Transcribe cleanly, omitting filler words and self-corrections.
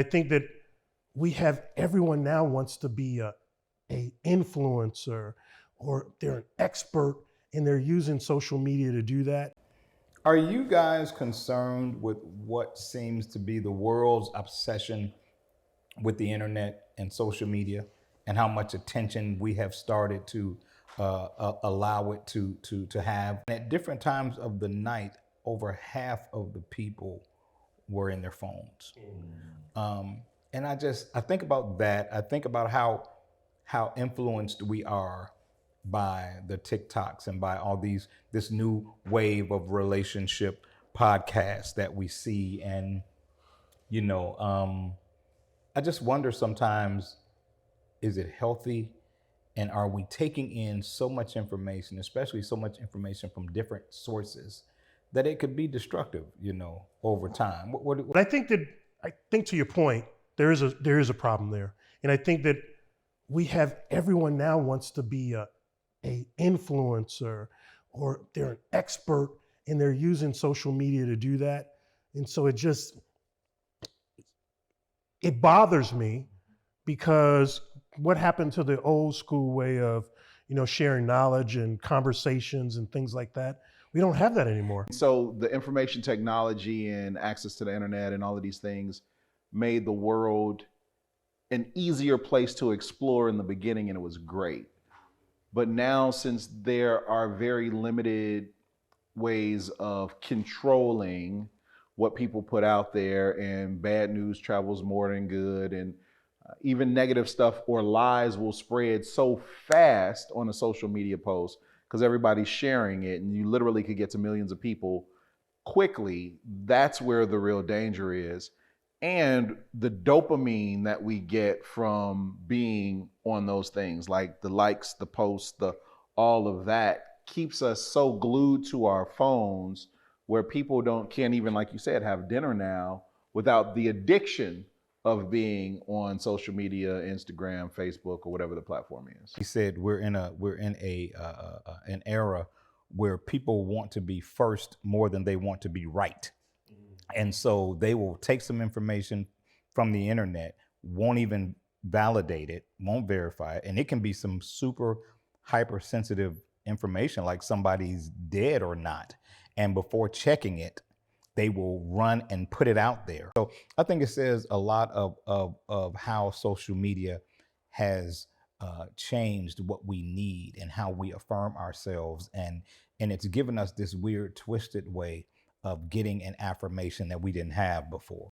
I think that we have everyone now wants to be a influencer or they're an expert and they're using social media to do that. Are you guys concerned with what seems to be the world's obsession with the internet and social media, and how much attention we have started to allow it to have? And at different times of the night, over half of the people were in their phones. And I think about that. I think about how influenced we are by the TikToks and by all this new wave of relationship podcasts that we see. And you know, I just wonder sometimes, is it healthy? And are we taking in so much information, especially so much information from different sources, that it could be destructive, over time? But I think to your point, there is a problem there. And I think that we have everyone now wants to be a influencer or they're an expert and they're using social media to do that. And so it bothers me because what happened to the old school way of, sharing knowledge and conversations and things like that? We don't have that anymore. So the information technology and access to the internet and all of these things made the world an easier place to explore in the beginning, and it was great. But now, since there are very limited ways of controlling what people put out there, and bad news travels more than good, and even negative stuff or lies will spread so fast on a social media post because everybody's sharing it, and you literally could get to millions of people quickly. That's where the real danger is. And the dopamine that we get from being on those things, like the likes, the posts, all of that, keeps us so glued to our phones where people can't even, like you said, have dinner now without the addiction of being on social media, Instagram, Facebook, or whatever the platform is. He said we're in an era where people want to be first more than they want to be right. And so they will take some information from the internet, won't even validate it, won't verify it. And it can be some super hypersensitive information, like somebody's dead or not. And before checking it, they will run and put it out there. So I think it says a lot of how social media has changed what we need and how we affirm ourselves. And it's given us this weird, twisted way of getting an affirmation that we didn't have before.